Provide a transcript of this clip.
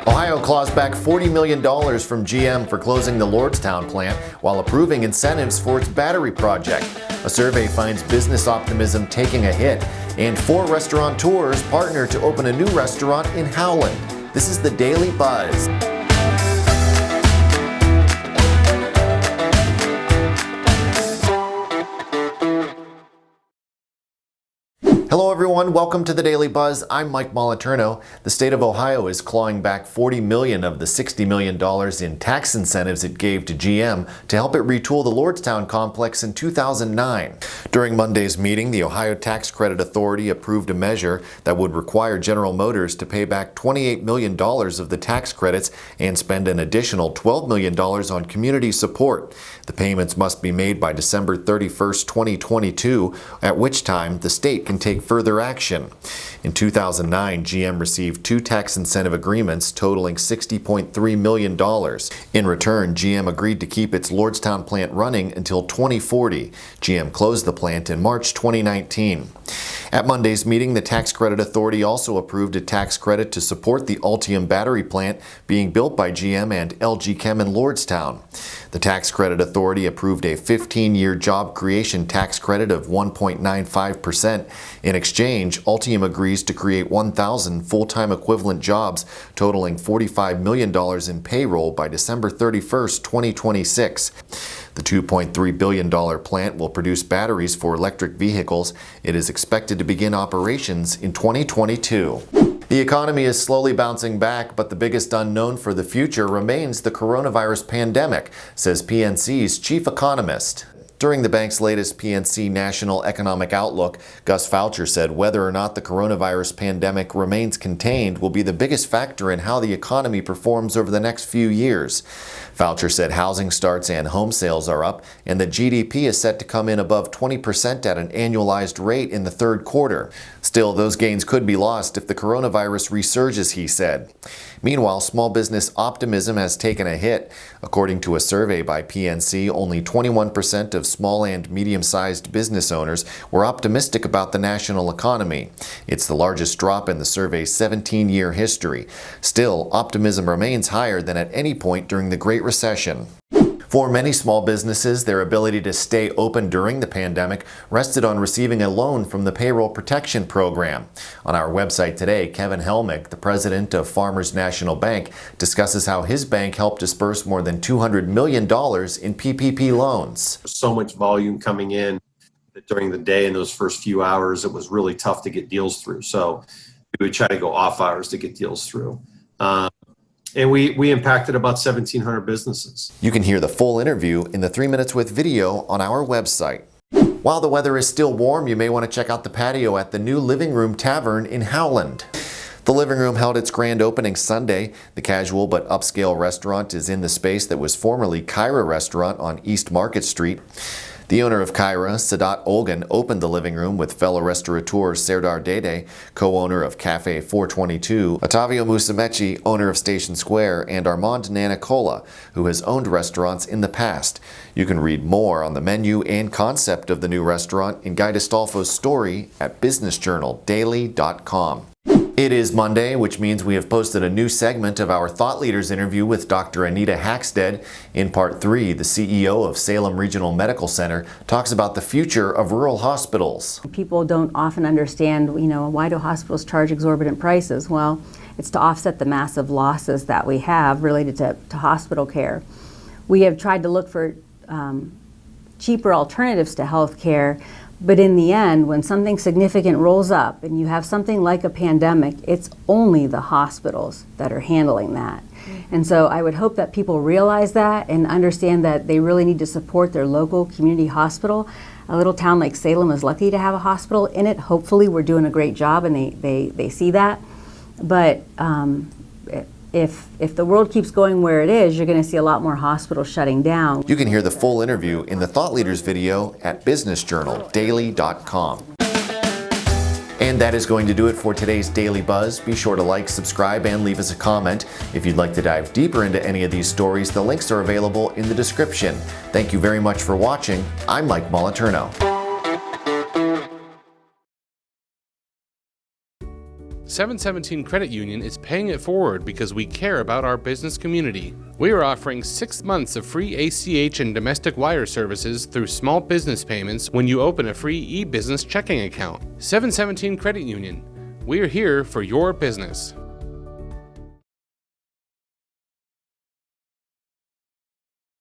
Ohio claws back $40 million from GM for closing the Lordstown plant while approving incentives for its battery project. A survey finds business optimism taking a hit, and 4 restaurateurs partner to open a new restaurant in Howland. This is the Daily Buzz. Hello everyone, welcome to the Daily Buzz. I'm Mike Moliterno. The state of Ohio is clawing back $40 million of the $60 million in tax incentives it gave to GM to help it retool the Lordstown complex in 2009. During Monday's meeting, the Ohio Tax Credit Authority approved a measure that would require General Motors to pay back $28 million of the tax credits and spend an additional $12 million on community support. The payments must be made by December 31st, 2022, at which time the state can take further action. In 2009, GM received 2 tax incentive agreements totaling $60.3 million. In return, GM agreed to keep its Lordstown plant running until 2040. GM closed the plant in March 2019. At Monday's meeting, the Tax Credit Authority also approved a tax credit to support the Ultium battery plant being built by GM and LG Chem in Lordstown. The Tax Credit Authority approved a 15-year job creation tax credit of 1.95%. In exchange, Ultium agrees to create 1,000 full-time equivalent jobs totaling $45 million in payroll by December 31st, 2026. The $2.3 billion plant will produce batteries for electric vehicles. It is expected to begin operations in 2022. The economy is slowly bouncing back, but the biggest unknown for the future remains the coronavirus pandemic, says PNC's chief economist. During the bank's latest PNC National Economic Outlook, Gus Foucher said whether or not the coronavirus pandemic remains contained will be the biggest factor in how the economy performs over the next few years. Foucher said housing starts and home sales are up, and the GDP is set to come in above 20% at an annualized rate in the third quarter. Still, those gains could be lost if the coronavirus resurges, he said. Meanwhile, small business optimism has taken a hit. According to a survey by PNC, only 21% of small and medium-sized business owners were optimistic about the national economy. It's the largest drop in the survey's 17-year history. Still, optimism remains higher than at any point during the Great Recession. For many small businesses, their ability to stay open during the pandemic rested on receiving a loan from the Payroll Protection Program. On our website today, Kevin Helmick, the president of Farmers National Bank, discusses how his bank helped disperse more than $200 million in PPP loans. So much volume coming in that during the day in those first few hours, it was really tough to get deals through. So we would try to go off hours to get deals through. And we impacted about 1,700 businesses. You can hear the full interview in the 3 Minutes with video on our website. While the weather is still warm, you may want to check out the patio at the new Living Room Tavern in Howland. The Living Room held its grand opening Sunday. The casual but upscale restaurant is in the space that was formerly Kyra Restaurant on East Market Street. The owner of Kyra, Sadat Olgan, opened the living room with fellow restaurateur Serdar Dede, co-owner of Cafe 422, Ottavio Musumeci, owner of Station Square, and Armand Nanicola, who has owned restaurants in the past. You can read more on the menu and concept of the new restaurant in Guy Distolfo's story at businessjournaldaily.com. It is Monday, which means we have posted a new segment of our Thought Leaders interview with Dr. Anita Hackstedde. In Part 3, the CEO of Salem Regional Medical Center talks about the future of rural hospitals. People don't often understand, why do hospitals charge exorbitant prices? Well, it's to offset the massive losses that we have related to hospital care. We have tried to look for cheaper alternatives to health care. But in the end, when something significant rolls up and you have something like a pandemic, it's only the hospitals that are handling that. And so I would hope that people realize that and understand that they really need to support their local community hospital. A little town like Salem is lucky to have a hospital in it. Hopefully we're doing a great job and they see that. But if the world keeps going where it is, you're going to see a lot more hospitals shutting down. You can hear the full interview in the Thought Leaders video at businessjournaldaily.com. And that is going to do it for today's Daily Buzz. Be sure to like, subscribe, and leave us a comment. If you'd like to dive deeper into any of these stories, the links are available in the description. Thank you very much for watching. I'm Mike Moliterno. 717 Credit Union is paying it forward because we care about our business community. We are offering 6 months of free ACH and domestic wire services through small business payments when you open a free e-business checking account. 717 Credit Union. We are here for your business.